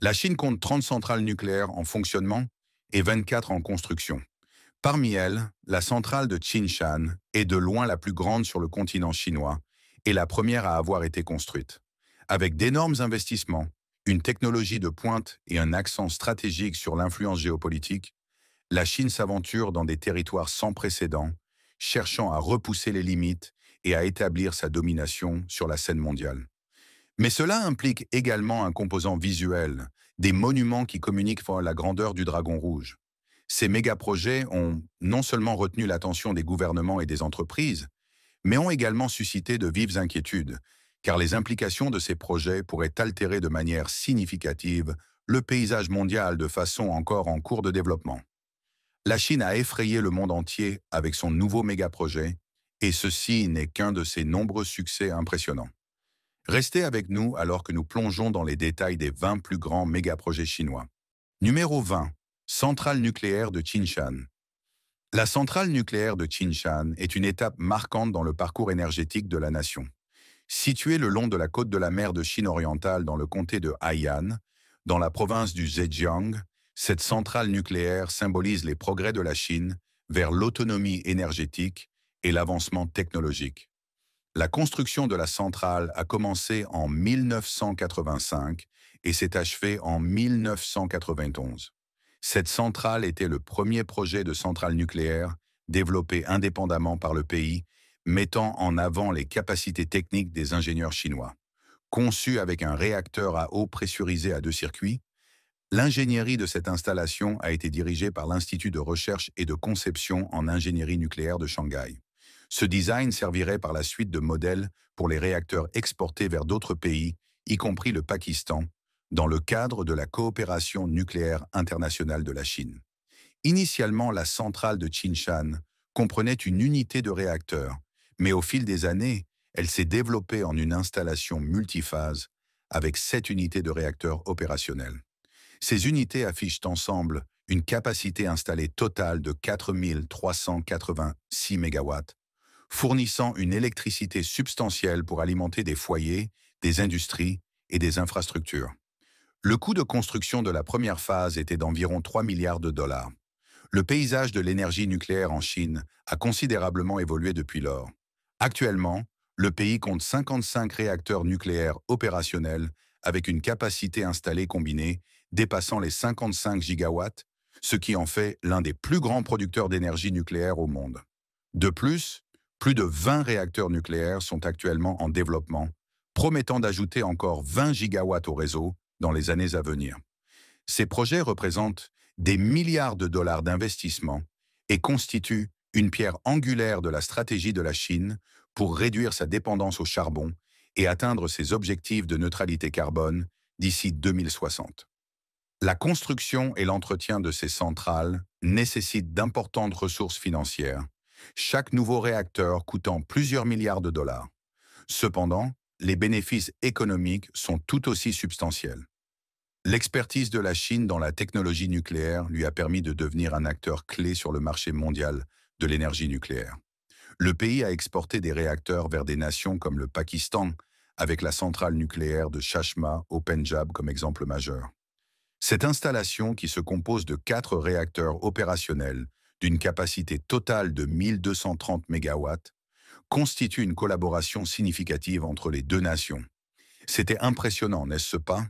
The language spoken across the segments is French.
La Chine compte 30 centrales nucléaires en fonctionnement et 24 en construction. Parmi elles, la centrale de Qinshan est de loin la plus grande sur le continent chinois et la première à avoir été construite. Avec d'énormes investissements, une technologie de pointe et un accent stratégique sur l'influence géopolitique, la Chine s'aventure dans des territoires sans précédent, cherchant à repousser les limites et à établir sa domination sur la scène mondiale. Mais cela implique également un composant visuel, des monuments qui communiquent la grandeur du dragon rouge. Ces méga-projets ont non seulement retenu l'attention des gouvernements et des entreprises, mais ont également suscité de vives inquiétudes, car les implications de ces projets pourraient altérer de manière significative le paysage mondial de façon encore en cours de développement. La Chine a effrayé le monde entier avec son nouveau méga-projet, et ceci n'est qu'un de ses nombreux succès impressionnants. Restez avec nous alors que nous plongeons dans les détails des 20 plus grands mégaprojets chinois. Numéro 20. Centrale nucléaire de Qinshan. La centrale nucléaire de Qinshan est une étape marquante dans le parcours énergétique de la nation. Située le long de la côte de la mer de Chine orientale dans le comté de Haiyan, dans la province du Zhejiang, cette centrale nucléaire symbolise les progrès de la Chine vers l'autonomie énergétique et l'avancement technologique. La construction de la centrale a commencé en 1985 et s'est achevée en 1991. Cette centrale était le premier projet de centrale nucléaire développé indépendamment par le pays, mettant en avant les capacités techniques des ingénieurs chinois. Conçue avec un réacteur à eau pressurisé à deux circuits, l'ingénierie de cette installation a été dirigée par l'Institut de recherche et de conception en ingénierie nucléaire de Shanghai. Ce design servirait par la suite de modèle pour les réacteurs exportés vers d'autres pays, y compris le Pakistan, dans le cadre de la coopération nucléaire internationale de la Chine. Initialement, la centrale de Qinshan comprenait une unité de réacteurs, mais au fil des années, elle s'est développée en une installation multiphase avec 7 unités de réacteurs opérationnels. Ces unités affichent ensemble une capacité installée totale de 4386 MW, fournissant une électricité substantielle pour alimenter des foyers, des industries et des infrastructures. Le coût de construction de la première phase était d'environ 3 milliards de dollars. Le paysage de l'énergie nucléaire en Chine a considérablement évolué depuis lors. Actuellement, le pays compte 55 réacteurs nucléaires opérationnels avec une capacité installée combinée dépassant les 55 gigawatts, ce qui en fait l'un des plus grands producteurs d'énergie nucléaire au monde. De plus de 20 réacteurs nucléaires sont actuellement en développement, promettant d'ajouter encore 20 gigawatts au réseau dans les années à venir. Ces projets représentent des milliards de dollars d'investissement et constituent une pierre angulaire de la stratégie de la Chine pour réduire sa dépendance au charbon et atteindre ses objectifs de neutralité carbone d'ici 2060. La construction et l'entretien de ces centrales nécessitent d'importantes ressources financières, chaque nouveau réacteur coûtant plusieurs milliards de dollars. Cependant, les bénéfices économiques sont tout aussi substantiels. L'expertise de la Chine dans la technologie nucléaire lui a permis de devenir un acteur clé sur le marché mondial de l'énergie nucléaire. Le pays a exporté des réacteurs vers des nations comme le Pakistan, avec la centrale nucléaire de Chashma au Pendjab comme exemple majeur. Cette installation, qui se compose de 4 réacteurs opérationnels d'une capacité totale de 1230 MW, constitue une collaboration significative entre les deux nations. C'était impressionnant, n'est-ce pas?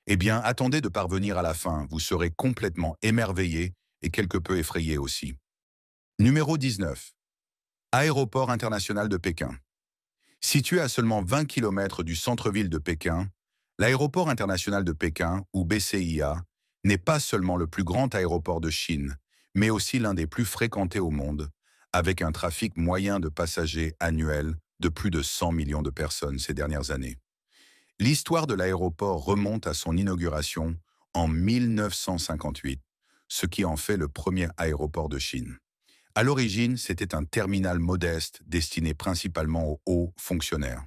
Eh bien, attendez de parvenir à la fin, vous serez complètement émerveillé et quelque peu effrayé aussi. Numéro 19. Aéroport international de Pékin. Situé à seulement 20 km du centre-ville de Pékin, l'aéroport international de Pékin, ou BCIA, n'est pas seulement le plus grand aéroport de Chine, mais aussi l'un des plus fréquentés au monde, avec un trafic moyen de passagers annuel de plus de 100 millions de personnes ces dernières années. L'histoire de l'aéroport remonte à son inauguration en 1958, ce qui en fait le premier aéroport de Chine. À l'origine, c'était un terminal modeste destiné principalement aux hauts fonctionnaires.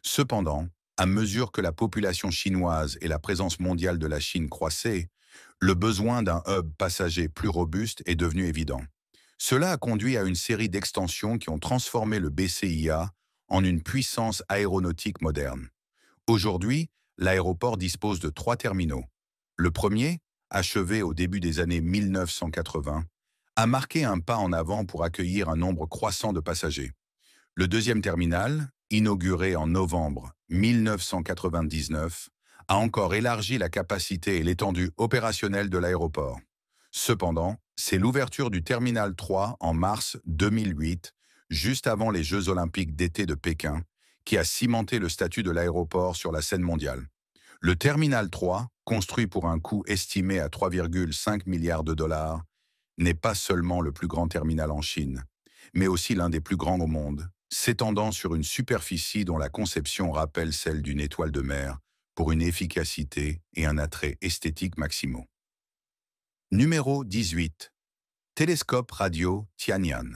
Cependant, à mesure que la population chinoise et la présence mondiale de la Chine croissaient, le besoin d'un hub passager plus robuste est devenu évident. Cela a conduit à une série d'extensions qui ont transformé le BCIA en une puissance aéronautique moderne. Aujourd'hui, l'aéroport dispose de 3 terminaux, Le premier, achevé au début des années 1980, a marqué un pas en avant pour accueillir un nombre croissant de passagers. Le deuxième terminal, inauguré en novembre 1999, a encore élargi la capacité et l'étendue opérationnelle de l'aéroport. Cependant, c'est l'ouverture du terminal 3 en mars 2008, juste avant les Jeux olympiques d'été de Pékin, qui a cimenté le statut de l'aéroport sur la scène mondiale. Le terminal 3, construit pour un coût estimé à 3,5 milliards de dollars, n'est pas seulement le plus grand terminal en Chine, mais aussi l'un des plus grands au monde, s'étendant sur une superficie dont la conception rappelle celle d'une étoile de mer, pour une efficacité et un attrait esthétique maximaux. Numéro 18. Télescope radio Tianyan.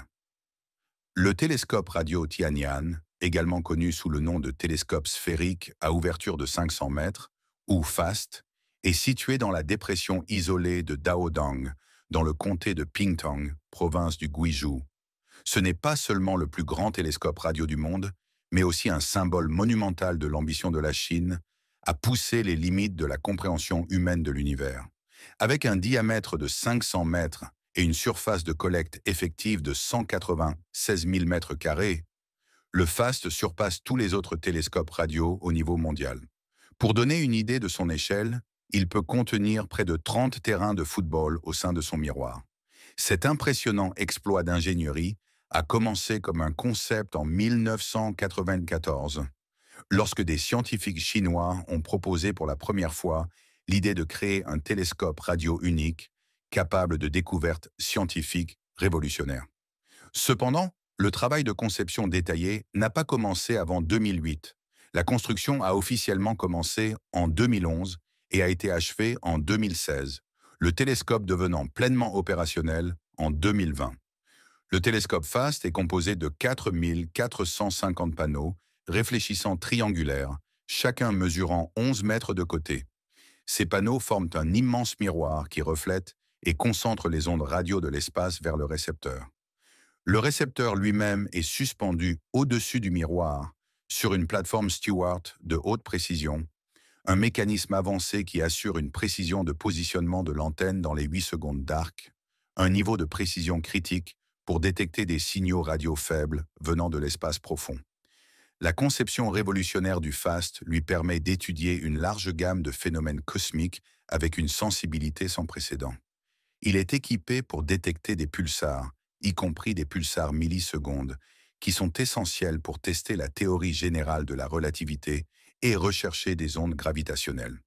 Le télescope radio Tianyan, également connu sous le nom de télescope sphérique à ouverture de 500 mètres, ou FAST, est situé dans la dépression isolée de Daodang, dans le comté de Pingtong, province du Guizhou. Ce n'est pas seulement le plus grand télescope radio du monde, mais aussi un symbole monumental de l'ambition de la Chine à pousser les limites de la compréhension humaine de l'univers. Avec un diamètre de 500 mètres et une surface de collecte effective de 196 000 mètres carrés, le FAST surpasse tous les autres télescopes radio au niveau mondial. Pour donner une idée de son échelle, il peut contenir près de 30 terrains de football au sein de son miroir. Cet impressionnant exploit d'ingénierie a commencé comme un concept en 1994, lorsque des scientifiques chinois ont proposé pour la première fois l'idée de créer un télescope radio unique, capable de découvertes scientifiques révolutionnaires. Cependant, le travail de conception détaillée n'a pas commencé avant 2008. La construction a officiellement commencé en 2011 et a été achevée en 2016, le télescope devenant pleinement opérationnel en 2020. Le télescope FAST est composé de 4 450 panneaux réfléchissants triangulaires, chacun mesurant 11 mètres de côté. Ces panneaux forment un immense miroir qui reflète et concentre les ondes radio de l'espace vers le récepteur. Le récepteur lui-même est suspendu au-dessus du miroir, sur une plateforme Stewart de haute précision, un mécanisme avancé qui assure une précision de positionnement de l'antenne dans les 8 secondes d'arc, un niveau de précision critique pour détecter des signaux radio faibles venant de l'espace profond. La conception révolutionnaire du FAST lui permet d'étudier une large gamme de phénomènes cosmiques avec une sensibilité sans précédent. Il est équipé pour détecter des pulsars, y compris des pulsars millisecondes, qui sont essentiels pour tester la théorie générale de la relativité et rechercher des ondes gravitationnelles.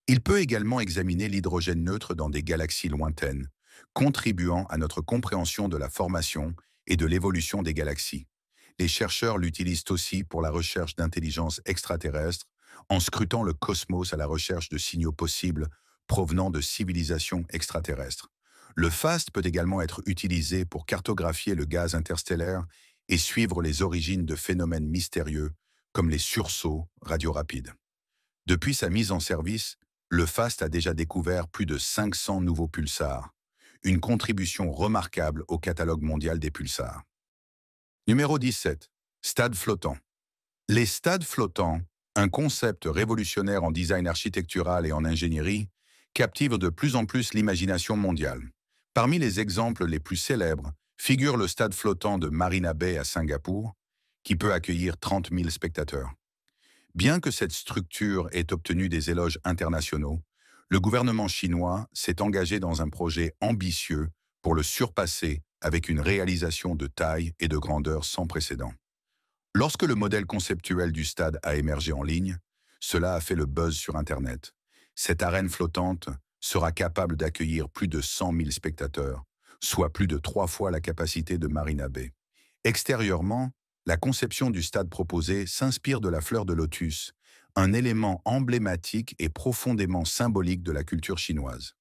Il peut également examiner l'hydrogène neutre dans des galaxies lointaines, contribuant à notre compréhension de la formation et de l'évolution des galaxies. Les chercheurs l'utilisent aussi pour la recherche d'intelligence extraterrestre, en scrutant le cosmos à la recherche de signaux possibles provenant de civilisations extraterrestres. Le FAST peut également être utilisé pour cartographier le gaz interstellaire et suivre les origines de phénomènes mystérieux comme les sursauts radiorapides. Depuis sa mise en service, le FAST a déjà découvert plus de 500 nouveaux pulsars, une contribution remarquable au catalogue mondial des pulsars. Numéro 17. Stades flottants. Les stades flottants, un concept révolutionnaire en design architectural et en ingénierie, captive de plus en plus l'imagination mondiale. Parmi les exemples les plus célèbres figure le stade flottant de Marina Bay à Singapour, qui peut accueillir 30 000 spectateurs. Bien que cette structure ait obtenu des éloges internationaux, le gouvernement chinois s'est engagé dans un projet ambitieux pour le surpasser avec une réalisation de taille et de grandeur sans précédent. Lorsque le modèle conceptuel du stade a émergé en ligne, cela a fait le buzz sur Internet. Cette arène flottante sera capable d'accueillir plus de 100 000 spectateurs, soit plus de 3 fois la capacité de Marina Bay. Extérieurement, la conception du stade proposé s'inspire de la fleur de lotus, un élément emblématique et profondément symbolique de la culture chinoise.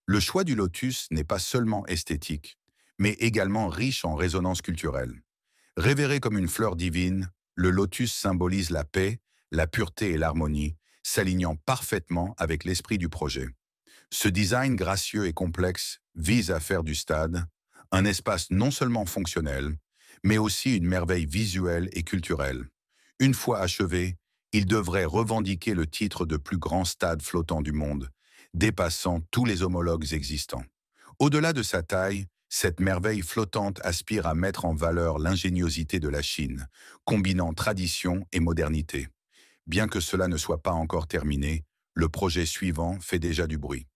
Le choix du lotus n'est pas seulement esthétique, mais également riche en résonance culturelle. Révéré comme une fleur divine, le lotus symbolise la paix, la pureté et l'harmonie, s'alignant parfaitement avec l'esprit du projet. Ce design gracieux et complexe vise à faire du stade un espace non seulement fonctionnel, mais aussi une merveille visuelle et culturelle. Une fois achevé, il devrait revendiquer le titre de plus grand stade flottant du monde, dépassant tous les homologues existants. Au-delà de sa taille, cette merveille flottante aspire à mettre en valeur l'ingéniosité de la Chine, combinant tradition et modernité. Bien que cela ne soit pas encore terminé, le projet suivant fait déjà du bruit.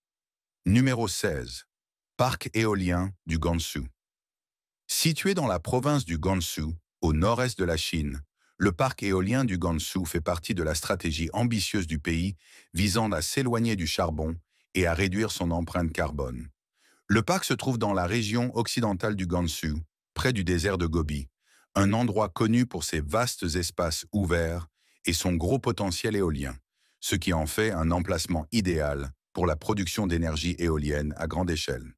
Numéro 16. Parc éolien du Gansu. Situé dans la province du Gansu, au nord-est de la Chine, le parc éolien du Gansu fait partie de la stratégie ambitieuse du pays visant à s'éloigner du charbon et à réduire son empreinte carbone. Le parc se trouve dans la région occidentale du Gansu, près du désert de Gobi, un endroit connu pour ses vastes espaces ouverts et son gros potentiel éolien, ce qui en fait un emplacement idéal pour la production d'énergie éolienne à grande échelle.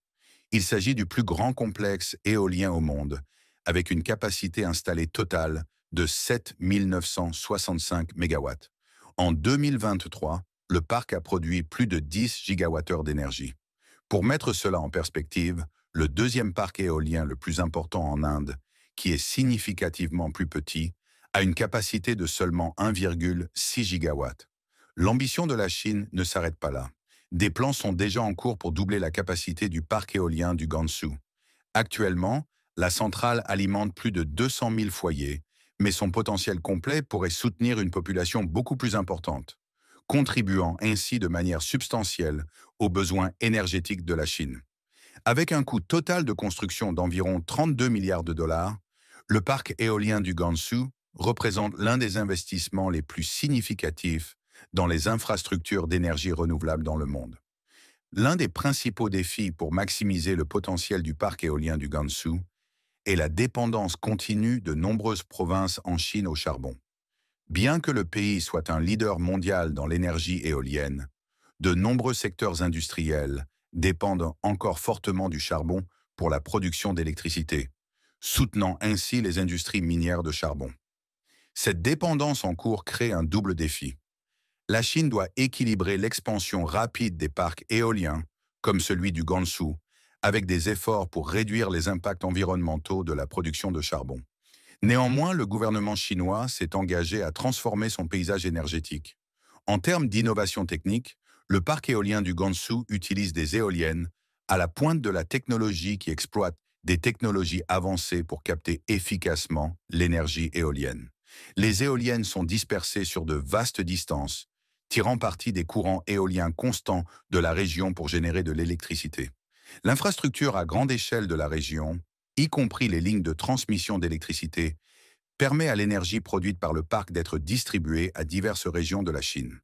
Il s'agit du plus grand complexe éolien au monde, avec une capacité installée totale de 7 965 MW. En 2023, le parc a produit plus de 10 gigawattheures d'énergie. Pour mettre cela en perspective, le deuxième parc éolien le plus important en Inde, qui est significativement plus petit, a une capacité de seulement 1,6 gigawatts. L'ambition de la Chine ne s'arrête pas là. Des plans sont déjà en cours pour doubler la capacité du parc éolien du Gansu. Actuellement, la centrale alimente plus de 200 000 foyers, mais son potentiel complet pourrait soutenir une population beaucoup plus importante, contribuant ainsi de manière substantielle aux besoins énergétiques de la Chine. Avec un coût total de construction d'environ 32 milliards de dollars, le parc éolien du Gansu représente l'un des investissements les plus significatifs dans les infrastructures d'énergie renouvelable dans le monde. L'un des principaux défis pour maximiser le potentiel du parc éolien du Gansu est la dépendance continue de nombreuses provinces en Chine au charbon. Bien que le pays soit un leader mondial dans l'énergie éolienne, de nombreux secteurs industriels dépendent encore fortement du charbon pour la production d'électricité, soutenant ainsi les industries minières de charbon. Cette dépendance en cours crée un double défi. La Chine doit équilibrer l'expansion rapide des parcs éoliens, comme celui du Gansu, avec des efforts pour réduire les impacts environnementaux de la production de charbon. Néanmoins, le gouvernement chinois s'est engagé à transformer son paysage énergétique. En termes d'innovation technique, le parc éolien du Gansu utilise des éoliennes à la pointe de la technologie qui exploite des technologies avancées pour capter efficacement l'énergie éolienne. Les éoliennes sont dispersées sur de vastes distances, tirant parti des courants éoliens constants de la région pour générer de l'électricité. L'infrastructure à grande échelle de la région, y compris les lignes de transmission d'électricité, permet à l'énergie produite par le parc d'être distribuée à diverses régions de la Chine.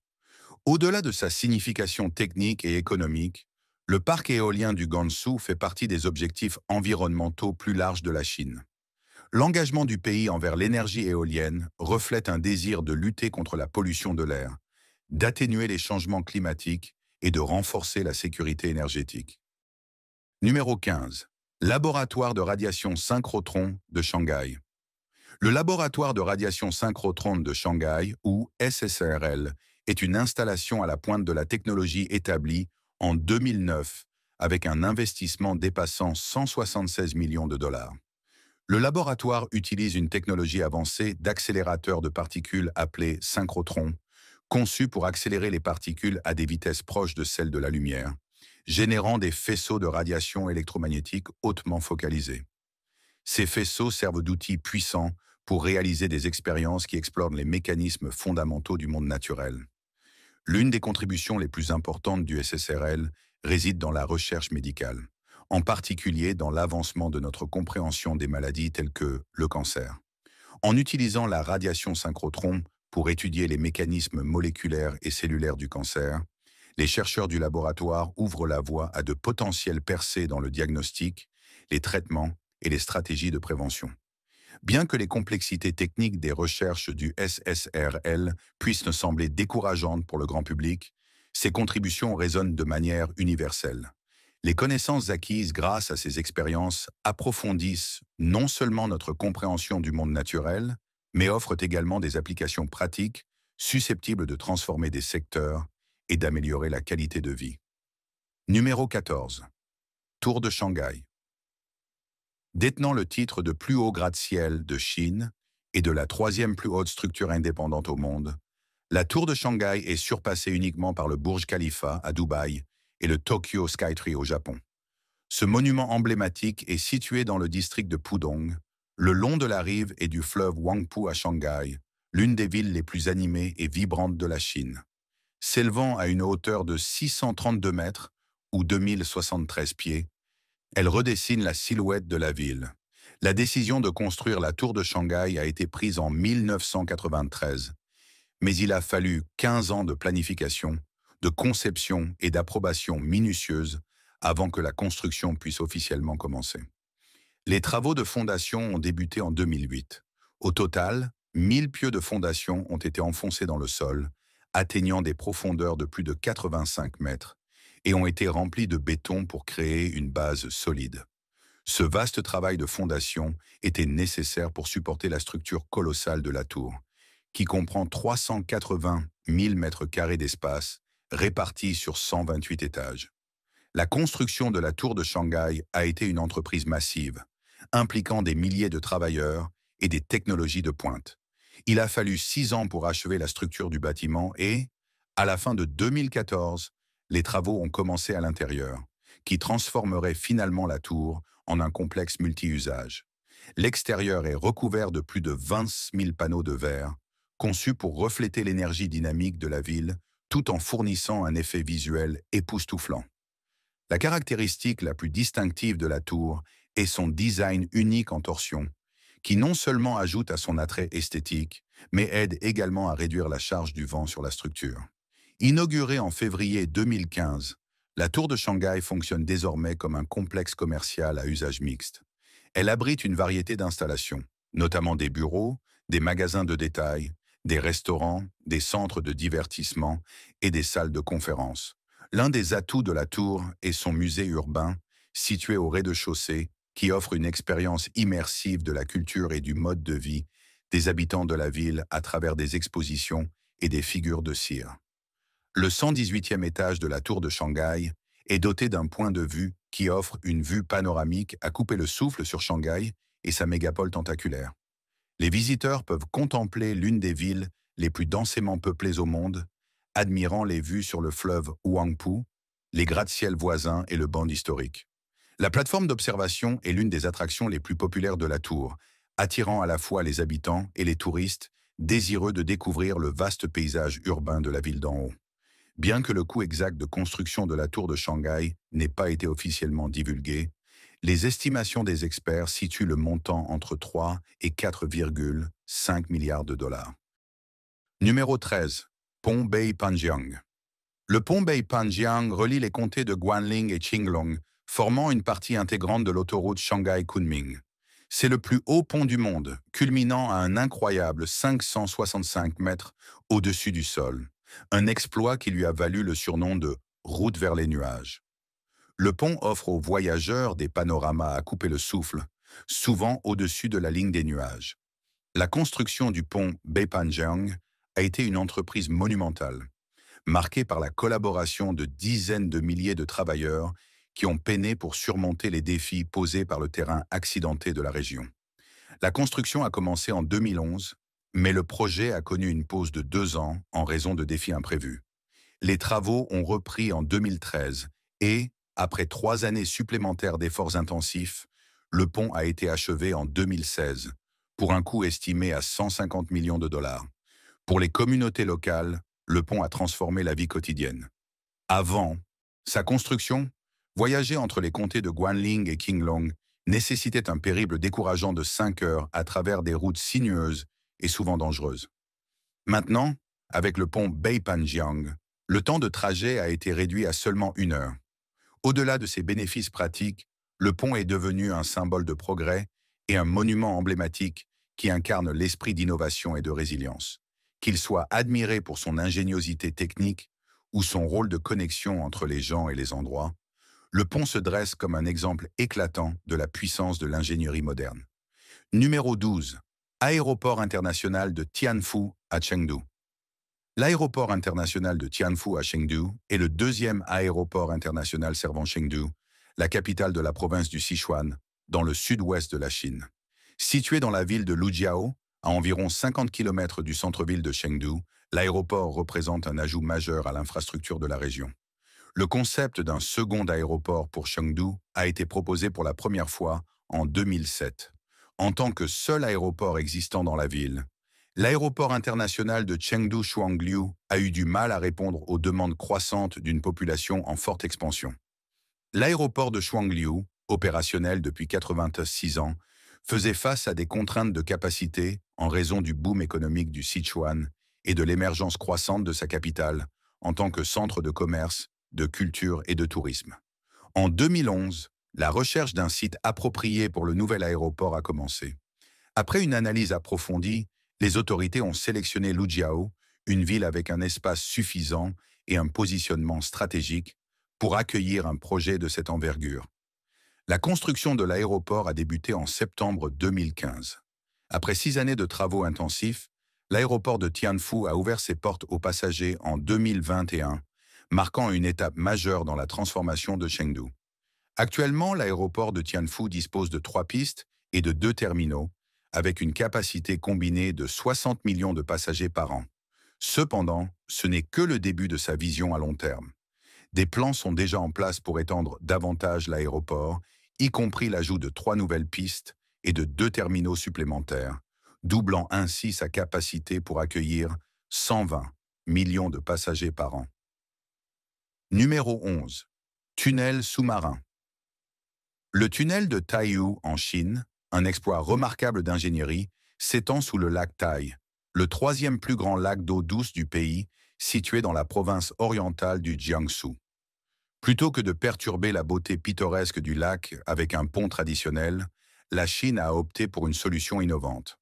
Au-delà de sa signification technique et économique, le parc éolien du Gansu fait partie des objectifs environnementaux plus larges de la Chine. L'engagement du pays envers l'énergie éolienne reflète un désir de lutter contre la pollution de l'air, d'atténuer les changements climatiques et de renforcer la sécurité énergétique. Numéro 15. Laboratoire de radiation synchrotron de Shanghai. Le laboratoire de radiation synchrotron de Shanghai, ou SSRL, est une installation à la pointe de la technologie établie en 2009 avec un investissement dépassant 176 millions de dollars. Le laboratoire utilise une technologie avancée d'accélérateur de particules appelée synchrotron, conçue pour accélérer les particules à des vitesses proches de celles de la lumière, générant des faisceaux de radiation électromagnétique hautement focalisés. Ces faisceaux servent d'outils puissants pour réaliser des expériences qui explorent les mécanismes fondamentaux du monde naturel. L'une des contributions les plus importantes du SSRL réside dans la recherche médicale, en particulier dans l'avancement de notre compréhension des maladies telles que le cancer. En utilisant la radiation synchrotron pour étudier les mécanismes moléculaires et cellulaires du cancer, les chercheurs du laboratoire ouvrent la voie à de potentielles percées dans le diagnostic, les traitements et les stratégies de prévention. Bien que les complexités techniques des recherches du SSRL puissent sembler décourageantes pour le grand public, ces contributions résonnent de manière universelle. Les connaissances acquises grâce à ces expériences approfondissent non seulement notre compréhension du monde naturel, mais offrent également des applications pratiques susceptibles de transformer des secteurs et d'améliorer la qualité de vie. Numéro 14. Tour de Shanghai. Détenant le titre de plus haut gratte-ciel de Chine et de la troisième plus haute structure indépendante au monde, la Tour de Shanghai est surpassée uniquement par le Burj Khalifa à Dubaï et le Tokyo Skytree au Japon. Ce monument emblématique est situé dans le district de Pudong, le long de la rive et du fleuve Huangpu à Shanghai, l'une des villes les plus animées et vibrantes de la Chine. S'élevant à une hauteur de 632 mètres, ou 2073 pieds, elle redessine la silhouette de la ville. La décision de construire la tour de Shanghai a été prise en 1993, mais il a fallu 15 ans de planification, de conception et d'approbation minutieuse avant que la construction puisse officiellement commencer. Les travaux de fondation ont débuté en 2008. Au total, 1000 pieux de fondation ont été enfoncés dans le sol, atteignant des profondeurs de plus de 85 mètres, et ont été remplis de béton pour créer une base solide. Ce vaste travail de fondation était nécessaire pour supporter la structure colossale de la tour, qui comprend 380 000 mètres carrés d'espace, répartis sur 128 étages. La construction de la tour de Shanghai a été une entreprise massive, impliquant des milliers de travailleurs et des technologies de pointe. Il a fallu 6 ans pour achever la structure du bâtiment et, à la fin de 2014, les travaux ont commencé à l'intérieur, qui transformerait finalement la tour en un complexe multi-usage. L'extérieur est recouvert de plus de 20 000 panneaux de verre, conçus pour refléter l'énergie dynamique de la ville, tout en fournissant un effet visuel époustouflant. La caractéristique la plus distinctive de la tour est son design unique en torsion, qui non seulement ajoute à son attrait esthétique, mais aide également à réduire la charge du vent sur la structure. Inaugurée en février 2015, la tour de Shanghai fonctionne désormais comme un complexe commercial à usage mixte. Elle abrite une variété d'installations, notamment des bureaux, des magasins de détail, des restaurants, des centres de divertissement et des salles de conférences. L'un des atouts de la tour est son musée urbain, situé au rez-de-chaussée, qui offre une expérience immersive de la culture et du mode de vie des habitants de la ville à travers des expositions et des figures de cire. Le 118e étage de la tour de Shanghai est doté d'un point de vue qui offre une vue panoramique à couper le souffle sur Shanghai et sa mégapole tentaculaire. Les visiteurs peuvent contempler l'une des villes les plus densément peuplées au monde, admirant les vues sur le fleuve Huangpu, les gratte-ciels voisins et le band historique. La plateforme d'observation est l'une des attractions les plus populaires de la tour, attirant à la fois les habitants et les touristes désireux de découvrir le vaste paysage urbain de la ville d'en haut. Bien que le coût exact de construction de la tour de Shanghai n'ait pas été officiellement divulgué, les estimations des experts situent le montant entre 3 et 4,5 milliards de dollars. Numéro 13. Pont Beipanjiang. Le pont Beipanjiang relie les comtés de Guanling et Qinglong, formant une partie intégrante de l'autoroute Shanghai-Kunming. C'est le plus haut pont du monde, culminant à un incroyable 565 mètres au-dessus du sol. Un exploit qui lui a valu le surnom de « route vers les nuages ». Le pont offre aux voyageurs des panoramas à couper le souffle, souvent au-dessus de la ligne des nuages. La construction du pont Beipanjiang a été une entreprise monumentale, marquée par la collaboration de dizaines de milliers de travailleurs qui ont peiné pour surmonter les défis posés par le terrain accidenté de la région. La construction a commencé en 2011, mais le projet a connu une pause de 2 ans en raison de défis imprévus. Les travaux ont repris en 2013 et, après 3 années supplémentaires d'efforts intensifs, le pont a été achevé en 2016, pour un coût estimé à 150 millions de dollars. Pour les communautés locales, le pont a transformé la vie quotidienne. Avant sa construction, voyager entre les comtés de Guanling et Qinglong nécessitait un périple décourageant de 5 heures à travers des routes sinueuses et souvent dangereuses. Maintenant, avec le pont Beipanjiang, le temps de trajet a été réduit à seulement 1 heure. Au-delà de ses bénéfices pratiques, le pont est devenu un symbole de progrès et un monument emblématique qui incarne l'esprit d'innovation et de résilience. Qu'il soit admiré pour son ingéniosité technique ou son rôle de connexion entre les gens et les endroits, le pont se dresse comme un exemple éclatant de la puissance de l'ingénierie moderne. Numéro 12. Aéroport international de Tianfu à Chengdu. L'aéroport international de Tianfu à Chengdu est le 2e aéroport international servant Chengdu, la capitale de la province du Sichuan, dans le sud-ouest de la Chine. Situé dans la ville de Lujiao, à environ 50 km du centre-ville de Chengdu, l'aéroport représente un ajout majeur à l'infrastructure de la région. Le concept d'un second aéroport pour Chengdu a été proposé pour la première fois en 2007. En tant que seul aéroport existant dans la ville, l'aéroport international de Chengdu Shuangliu a eu du mal à répondre aux demandes croissantes d'une population en forte expansion. L'aéroport de Shuangliu, opérationnel depuis 86 ans, faisait face à des contraintes de capacité en raison du boom économique du Sichuan et de l'émergence croissante de sa capitale en tant que centre de commerce, de culture et de tourisme. En 2011, la recherche d'un site approprié pour le nouvel aéroport a commencé. Après une analyse approfondie, les autorités ont sélectionné Lujiao, une ville avec un espace suffisant et un positionnement stratégique pour accueillir un projet de cette envergure. La construction de l'aéroport a débuté en septembre 2015. Après 6 années de travaux intensifs, l'aéroport de Tianfu a ouvert ses portes aux passagers en 2021, marquant une étape majeure dans la transformation de Chengdu. Actuellement, l'aéroport de Tianfu dispose de 3 pistes et de 2 terminaux, avec une capacité combinée de 60 millions de passagers par an. Cependant, ce n'est que le début de sa vision à long terme. Des plans sont déjà en place pour étendre davantage l'aéroport, y compris l'ajout de 3 nouvelles pistes et de 2 terminaux supplémentaires, doublant ainsi sa capacité pour accueillir 120 millions de passagers par an. Numéro 11. Tunnel sous-marin. Le tunnel de Taiyu en Chine, un exploit remarquable d'ingénierie, s'étend sous le lac Tai, le 3e plus grand lac d'eau douce du pays, situé dans la province orientale du Jiangsu. Plutôt que de perturber la beauté pittoresque du lac avec un pont traditionnel, la Chine a opté pour une solution innovante.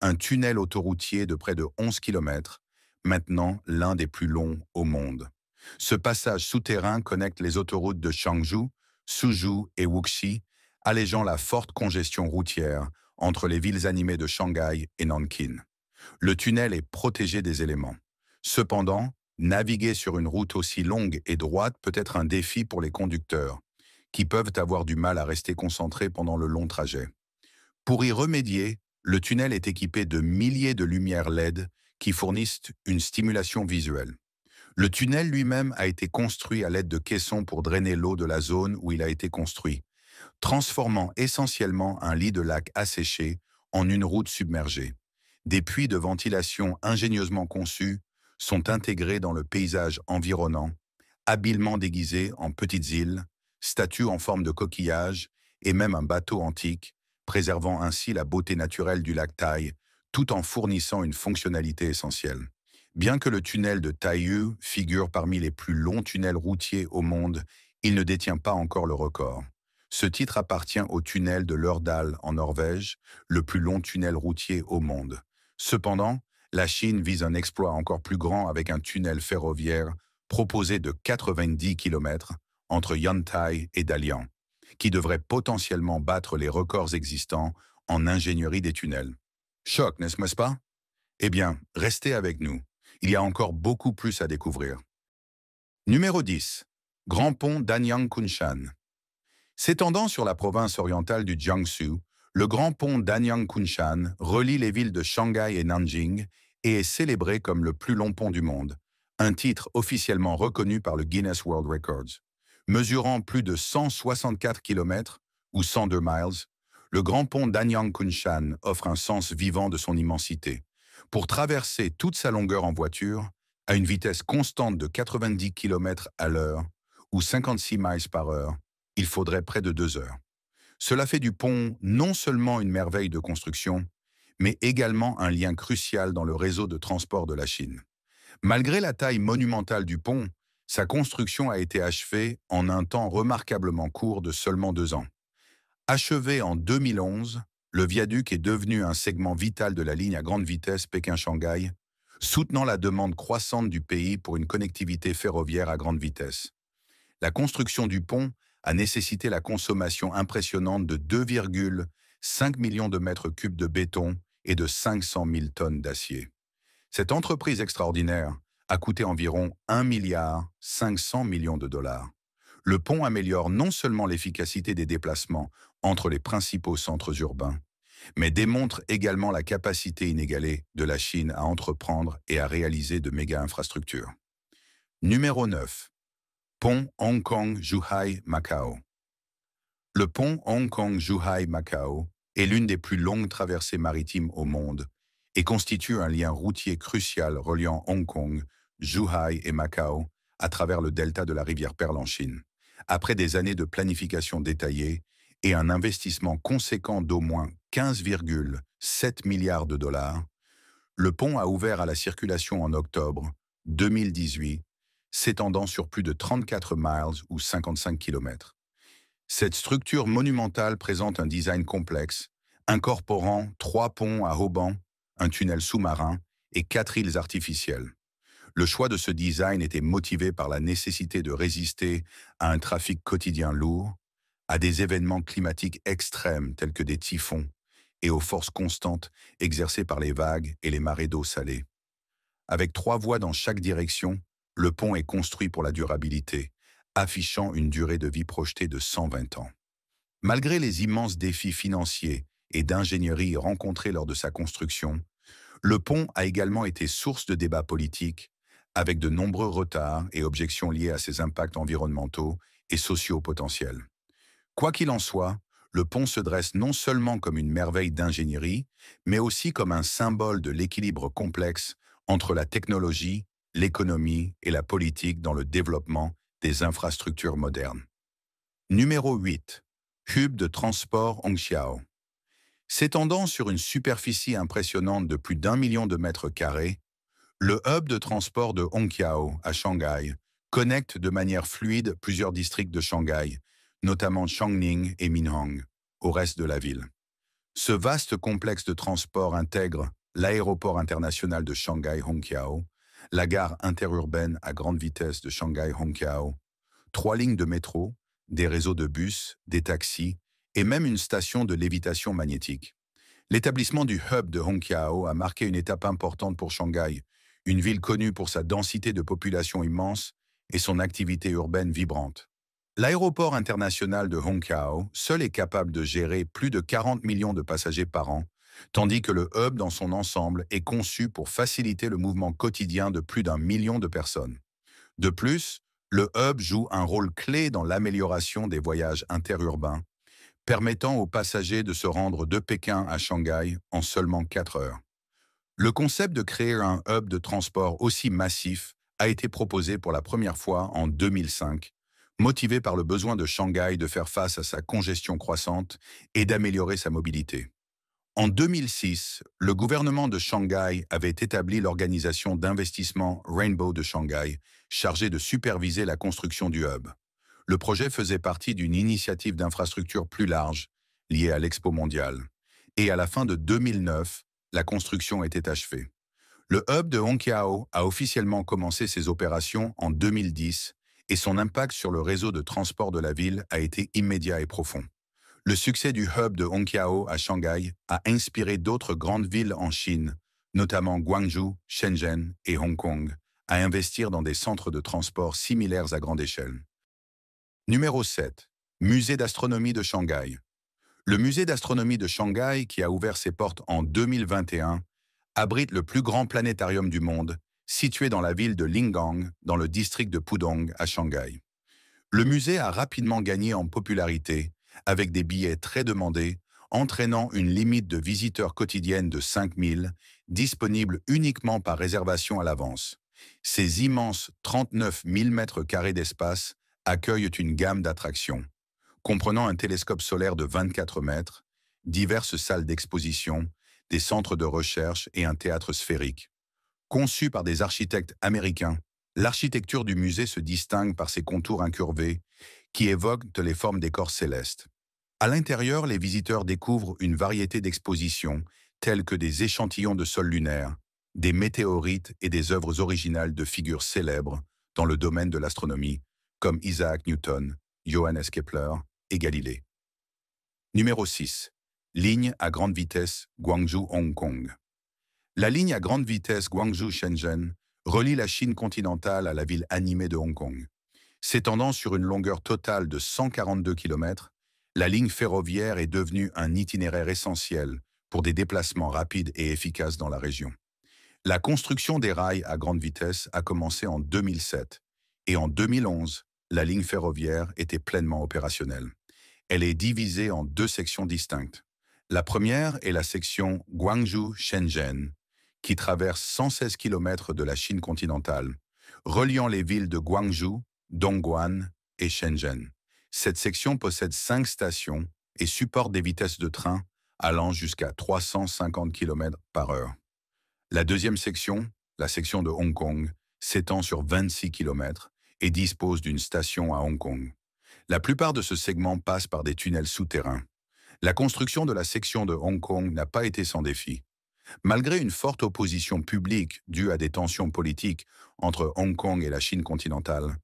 Un tunnel autoroutier de près de 11 km, maintenant l'un des plus longs au monde. Ce passage souterrain connecte les autoroutes de Changzhou, Suzhou et Wuxi, allégeant la forte congestion routière entre les villes animées de Shanghai et Nankin. Le tunnel est protégé des éléments. Cependant, naviguer sur une route aussi longue et droite peut être un défi pour les conducteurs, qui peuvent avoir du mal à rester concentrés pendant le long trajet. Pour y remédier, le tunnel est équipé de milliers de lumières LED qui fournissent une stimulation visuelle. Le tunnel lui-même a été construit à l'aide de caissons pour drainer l'eau de la zone où il a été construit, transformant essentiellement un lit de lac asséché en une route submergée. Des puits de ventilation ingénieusement conçus sont intégrés dans le paysage environnant, habilement déguisés en petites îles, statues en forme de coquillage et même un bateau antique, préservant ainsi la beauté naturelle du lac Tai, tout en fournissant une fonctionnalité essentielle. Bien que le tunnel de Taiyu figure parmi les plus longs tunnels routiers au monde, il ne détient pas encore le record. Ce titre appartient au tunnel de Lørdal en Norvège, le plus long tunnel routier au monde. Cependant, la Chine vise un exploit encore plus grand avec un tunnel ferroviaire proposé de 90 km entre Yantai et Dalian, qui devrait potentiellement battre les records existants en ingénierie des tunnels. Choc, n'est-ce pas? Eh bien, restez avec nous. Il y a encore beaucoup plus à découvrir. Numéro 10. Grand pont d'Anyang Kunshan. S'étendant sur la province orientale du Jiangsu, le grand pont d'Anyang Kunshan relie les villes de Shanghai et Nanjing et est célébré comme le plus long pont du monde, un titre officiellement reconnu par le Guinness World Records. Mesurant plus de 164 km ou 102 miles, le grand pont d'Anyang Kunshan offre un sens vivant de son immensité. Pour traverser toute sa longueur en voiture, à une vitesse constante de 90 km à l'heure ou 56 miles par heure, il faudrait près de 2 heures. Cela fait du pont non seulement une merveille de construction, mais également un lien crucial dans le réseau de transport de la Chine. Malgré la taille monumentale du pont, sa construction a été achevée en un temps remarquablement court de seulement 2 ans. Achevé en 2011, le viaduc est devenu un segment vital de la ligne à grande vitesse Pékin-Shanghai, soutenant la demande croissante du pays pour une connectivité ferroviaire à grande vitesse. La construction du pont a nécessité la consommation impressionnante de 2,5 millions de mètres cubes de béton et de 500 000 tonnes d'acier. Cette entreprise extraordinaire a coûté environ 1,5 milliard de dollars. Le pont améliore non seulement l'efficacité des déplacements entre les principaux centres urbains, mais démontre également la capacité inégalée de la Chine à entreprendre et à réaliser de méga-infrastructures. Numéro 9. Pont Hong Kong-Zhuhai-Macao. Le pont Hong Kong-Zhuhai-Macao est l'une des plus longues traversées maritimes au monde et constitue un lien routier crucial reliant Hong Kong, Zhuhai et Macao à travers le delta de la rivière Perle en Chine. Après des années de planification détaillée et un investissement conséquent d'au moins 15,7 milliards de dollars, le pont a ouvert à la circulation en octobre 2018, s'étendant sur plus de 34 miles ou 55 kilomètres. Cette structure monumentale présente un design complexe, incorporant 3 ponts à haubans, un tunnel sous-marin et 4 îles artificielles. Le choix de ce design était motivé par la nécessité de résister à un trafic quotidien lourd, à des événements climatiques extrêmes tels que des typhons et aux forces constantes exercées par les vagues et les marées d'eau salée. Avec 3 voies dans chaque direction, le pont est construit pour la durabilité, affichant une durée de vie projetée de 120 ans. Malgré les immenses défis financiers et d'ingénierie rencontrés lors de sa construction, le pont a également été source de débats politiques, avec de nombreux retards et objections liées à ses impacts environnementaux et sociaux potentiels. Quoi qu'il en soit, le pont se dresse non seulement comme une merveille d'ingénierie, mais aussi comme un symbole de l'équilibre complexe entre la technologie, l'économie et la politique dans le développement des infrastructures modernes. Numéro 8. Hub de transport Hongqiao. S'étendant sur une superficie impressionnante de plus d'1 million de mètres carrés, le hub de transport de Hongqiao à Shanghai connecte de manière fluide plusieurs districts de Shanghai, notamment Chongqing et Minhang, au reste de la ville. Ce vaste complexe de transport intègre l'aéroport international de Shanghai-Hongqiao, la gare interurbaine à grande vitesse de Shanghai-Hongqiao, 3 lignes de métro, des réseaux de bus, des taxis et même une station de lévitation magnétique. L'établissement du hub de Hongqiao a marqué une étape importante pour Shanghai, une ville connue pour sa densité de population immense et son activité urbaine vibrante. L'aéroport international de Hongqiao seul est capable de gérer plus de 40 millions de passagers par an, tandis que le hub dans son ensemble est conçu pour faciliter le mouvement quotidien de plus d'1 million de personnes. De plus, le hub joue un rôle clé dans l'amélioration des voyages interurbains, permettant aux passagers de se rendre de Pékin à Shanghai en seulement 4 heures. Le concept de créer un hub de transport aussi massif a été proposé pour la première fois en 2005, motivé par le besoin de Shanghai de faire face à sa congestion croissante et d'améliorer sa mobilité. En 2006, le gouvernement de Shanghai avait établi l'organisation d'investissement Rainbow de Shanghai, chargée de superviser la construction du hub. Le projet faisait partie d'une initiative d'infrastructure plus large, liée à l'Expo mondiale. Et à la fin de 2009, la construction était achevée. Le hub de Hongqiao a officiellement commencé ses opérations en 2010 et son impact sur le réseau de transport de la ville a été immédiat et profond. Le succès du hub de Hongqiao à Shanghai a inspiré d'autres grandes villes en Chine, notamment Guangzhou, Shenzhen et Hong Kong, à investir dans des centres de transport similaires à grande échelle. Numéro 7. Musée d'astronomie de Shanghai. Le musée d'astronomie de Shanghai, qui a ouvert ses portes en 2021, abrite le plus grand planétarium du monde, situé dans la ville de Lingang, dans le district de Pudong, à Shanghai. Le musée a rapidement gagné en popularité, avec des billets très demandés, entraînant une limite de visiteurs quotidienne de 5000, disponible uniquement par réservation à l'avance. Ces immenses 39 000 mètres carrés d'espace accueillent une gamme d'attractions, comprenant un télescope solaire de 24 mètres, diverses salles d'exposition, des centres de recherche et un théâtre sphérique. Conçu par des architectes américains, l'architecture du musée se distingue par ses contours incurvés qui évoquent les formes des corps célestes. À l'intérieur, les visiteurs découvrent une variété d'expositions telles que des échantillons de sol lunaire, des météorites et des œuvres originales de figures célèbres dans le domaine de l'astronomie, comme Isaac Newton, Johannes Kepler et Galilée. Numéro 6. Ligne à grande vitesse Guangzhou-Hong Kong. La ligne à grande vitesse Guangzhou-Shenzhen relie la Chine continentale à la ville animée de Hong Kong. S'étendant sur une longueur totale de 142 km, la ligne ferroviaire est devenue un itinéraire essentiel pour des déplacements rapides et efficaces dans la région. La construction des rails à grande vitesse a commencé en 2007 et en 2011, la ligne ferroviaire était pleinement opérationnelle. Elle est divisée en deux sections distinctes. La première est la section Guangzhou-Shenzhen, qui traverse 116 km de la Chine continentale, reliant les villes de Guangzhou, Dongguan et Shenzhen. Cette section possède 5 stations et supporte des vitesses de train allant jusqu'à 350 km par heure. La deuxième section, la section de Hong Kong, s'étend sur 26 km et dispose d'une station à Hong Kong. La plupart de ce segment passe par des tunnels souterrains. La construction de la section de Hong Kong n'a pas été sans défi. Malgré une forte opposition publique due à des tensions politiques entre Hong Kong et la Chine continentale,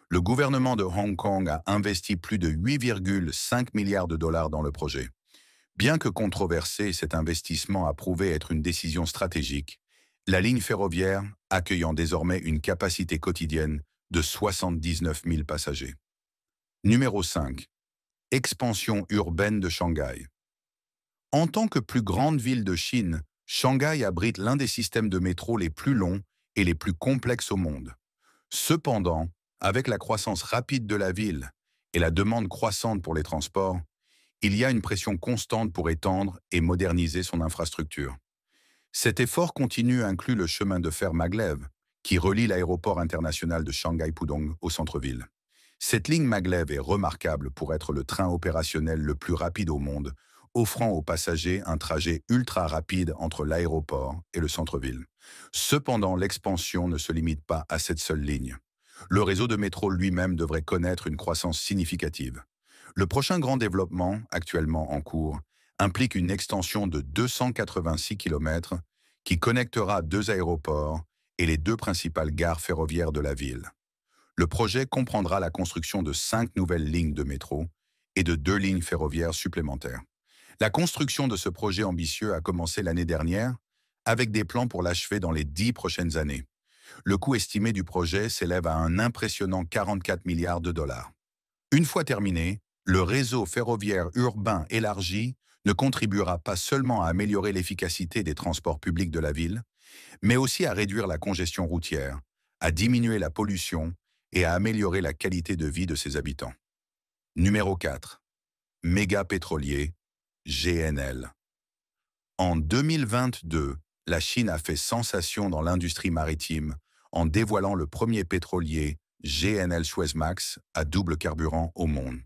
le gouvernement de Hong Kong a investi plus de 8,5 milliards de dollars dans le projet. Bien que controversé, cet investissement a prouvé être une décision stratégique, la ligne ferroviaire accueillant désormais une capacité quotidienne de 79 000 passagers. Numéro 5. Expansion urbaine de Shanghai. En tant que plus grande ville de Chine, Shanghai abrite l'un des systèmes de métro les plus longs et les plus complexes au monde. Cependant, avec la croissance rapide de la ville et la demande croissante pour les transports, il y a une pression constante pour étendre et moderniser son infrastructure. Cet effort continu inclut le chemin de fer Maglev, qui relie l'aéroport international de Shanghai-Pudong au centre-ville. Cette ligne Maglev est remarquable pour être le train opérationnel le plus rapide au monde, offrant aux passagers un trajet ultra rapide entre l'aéroport et le centre-ville. Cependant, l'expansion ne se limite pas à cette seule ligne. Le réseau de métro lui-même devrait connaître une croissance significative. Le prochain grand développement, actuellement en cours, implique une extension de 286 km qui connectera 2 aéroports et les 2 principales gares ferroviaires de la ville. Le projet comprendra la construction de 5 nouvelles lignes de métro et de 2 lignes ferroviaires supplémentaires. La construction de ce projet ambitieux a commencé l'année dernière, avec des plans pour l'achever dans les 10 prochaines années. Le coût estimé du projet s'élève à un impressionnant 44 milliards de dollars. Une fois terminé, le réseau ferroviaire urbain élargi ne contribuera pas seulement à améliorer l'efficacité des transports publics de la ville, mais aussi à réduire la congestion routière, à diminuer la pollution et à améliorer la qualité de vie de ses habitants. Numéro 4. Méga pétrolier, GNL. En 2022, la Chine a fait sensation dans l'industrie maritime en dévoilant le premier pétrolier GNL Suezmax à double carburant au monde.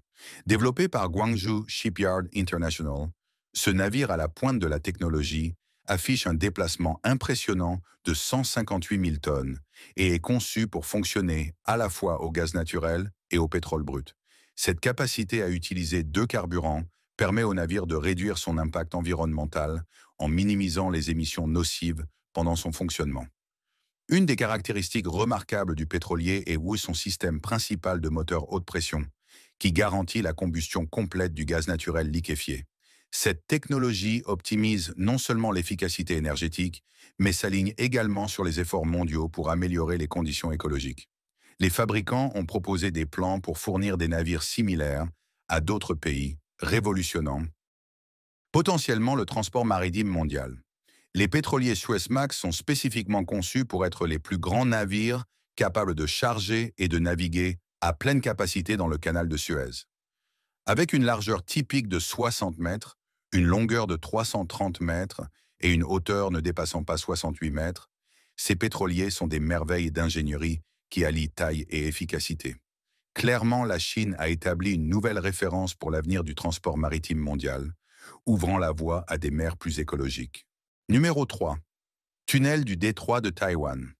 Développé par Guangzhou Shipyard International, ce navire à la pointe de la technologie affiche un déplacement impressionnant de 158 000 tonnes et est conçu pour fonctionner à la fois au gaz naturel et au pétrole brut. Cette capacité à utiliser 2 carburants permet au navire de réduire son impact environnemental en minimisant les émissions nocives pendant son fonctionnement. Une des caractéristiques remarquables du pétrolier est son système principal de moteur haute pression, qui garantit la combustion complète du gaz naturel liquéfié. Cette technologie optimise non seulement l'efficacité énergétique, mais s'aligne également sur les efforts mondiaux pour améliorer les conditions écologiques. Les fabricants ont proposé des plans pour fournir des navires similaires à d'autres pays, révolutionnant potentiellement le transport maritime mondial. Les pétroliers Suezmax sont spécifiquement conçus pour être les plus grands navires capables de charger et de naviguer à pleine capacité dans le canal de Suez. Avec une largeur typique de 60 mètres, une longueur de 330 mètres et une hauteur ne dépassant pas 68 mètres, ces pétroliers sont des merveilles d'ingénierie qui allient taille et efficacité. Clairement, la Chine a établi une nouvelle référence pour l'avenir du transport maritime mondial, ouvrant la voie à des mers plus écologiques. Numéro 3. Tunnel du détroit de Taïwan.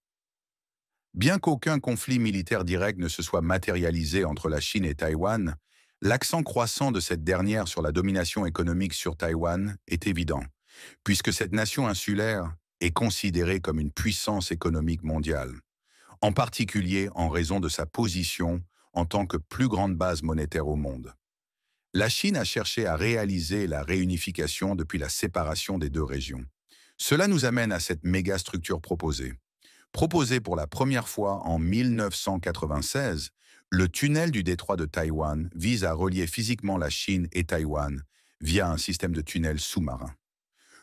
Bien qu'aucun conflit militaire direct ne se soit matérialisé entre la Chine et Taïwan, l'accent croissant de cette dernière sur la domination économique sur Taïwan est évident, puisque cette nation insulaire est considérée comme une puissance économique mondiale, en particulier en raison de sa position en tant que plus grande base monétaire au monde. La Chine a cherché à réaliser la réunification depuis la séparation des 2 régions. Cela nous amène à cette méga-structure proposée. Proposée pour la première fois en 1996, le tunnel du détroit de Taïwan vise à relier physiquement la Chine et Taïwan via un système de tunnels sous-marins.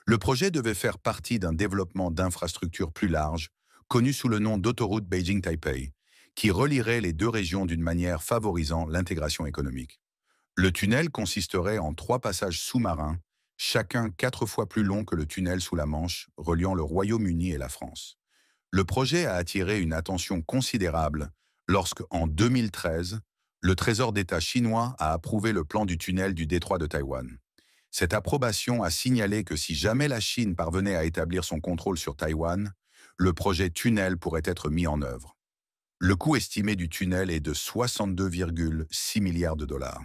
Le projet devait faire partie d'un développement d'infrastructures plus large, connu sous le nom d'autoroute Beijing-Taipei, qui relierait les deux régions d'une manière favorisant l'intégration économique. Le tunnel consisterait en 3 passages sous-marins, chacun 4 fois plus long que le tunnel sous la Manche, reliant le Royaume-Uni et la France. Le projet a attiré une attention considérable lorsque, en 2013, le Trésor d'État chinois a approuvé le plan du tunnel du détroit de Taïwan. Cette approbation a signalé que si jamais la Chine parvenait à établir son contrôle sur Taïwan, le projet tunnel pourrait être mis en œuvre. Le coût estimé du tunnel est de 62,6 milliards de dollars.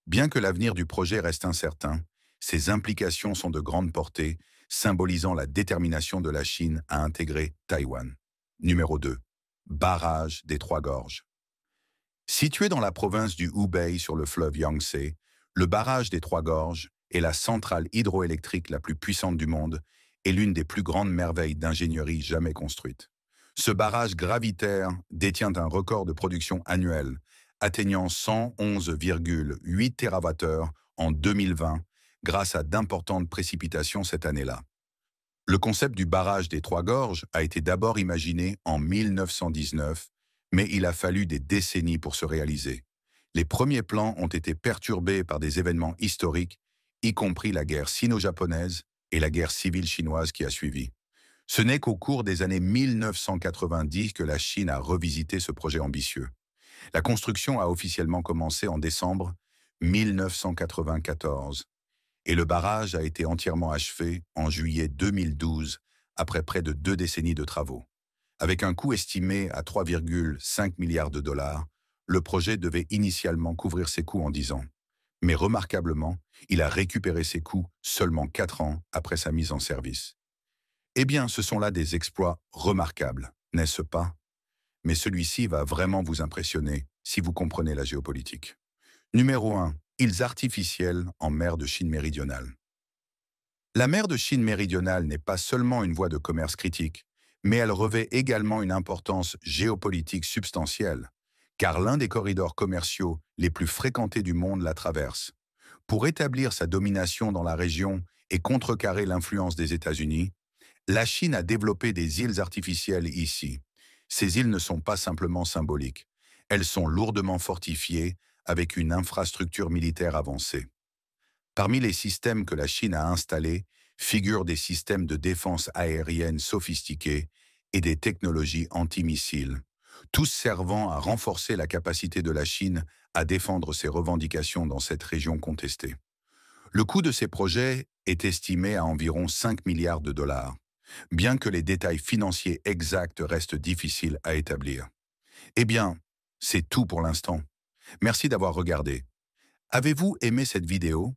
Bien que l'avenir du projet reste incertain, ses implications sont de grande portée, symbolisant la détermination de la Chine à intégrer Taïwan. Numéro 2. Barrage des Trois Gorges. Situé dans la province du Hubei sur le fleuve Yangtze, le barrage des Trois Gorges est la centrale hydroélectrique la plus puissante du monde et l'une des plus grandes merveilles d'ingénierie jamais construites. Ce barrage gravitaire détient un record de production annuelle, atteignant 111,8 TWh en 2020 grâce à d'importantes précipitations cette année-là. Le concept du barrage des Trois Gorges a été d'abord imaginé en 1919, mais il a fallu des décennies pour se réaliser. Les premiers plans ont été perturbés par des événements historiques, y compris la guerre sino-japonaise et la guerre civile chinoise qui a suivi. Ce n'est qu'au cours des années 1990 que la Chine a revisité ce projet ambitieux. La construction a officiellement commencé en décembre 1994 et le barrage a été entièrement achevé en juillet 2012 après près de 2 décennies de travaux. Avec un coût estimé à 3,5 milliards de dollars, le projet devait initialement couvrir ses coûts en 10 ans. Mais remarquablement, il a récupéré ses coûts seulement 4 ans après sa mise en service. Eh bien, ce sont là des exploits remarquables, n'est-ce pas? Mais celui-ci va vraiment vous impressionner si vous comprenez la géopolitique. Numéro 1. Îles artificielles en mer de Chine méridionale. La mer de Chine méridionale n'est pas seulement une voie de commerce critique, mais elle revêt également une importance géopolitique substantielle, car l'un des corridors commerciaux les plus fréquentés du monde la traverse. Pour établir sa domination dans la région et contrecarrer l'influence des États-Unis, la Chine a développé des îles artificielles ici. Ces îles ne sont pas simplement symboliques. Elles sont lourdement fortifiées avec une infrastructure militaire avancée. Parmi les systèmes que la Chine a installés figurent des systèmes de défense aérienne sophistiqués et des technologies antimissiles, tous servant à renforcer la capacité de la Chine à défendre ses revendications dans cette région contestée. Le coût de ces projets est estimé à environ 5 milliards de dollars, bien que les détails financiers exacts restent difficiles à établir. Eh bien, c'est tout pour l'instant. Merci d'avoir regardé. Avez-vous aimé cette vidéo?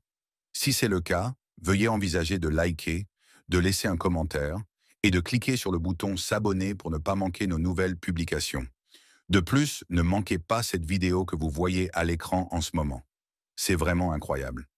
Si c'est le cas, veuillez envisager de liker, de laisser un commentaire et de cliquer sur le bouton s'abonner pour ne pas manquer nos nouvelles publications. De plus, ne manquez pas cette vidéo que vous voyez à l'écran en ce moment. C'est vraiment incroyable.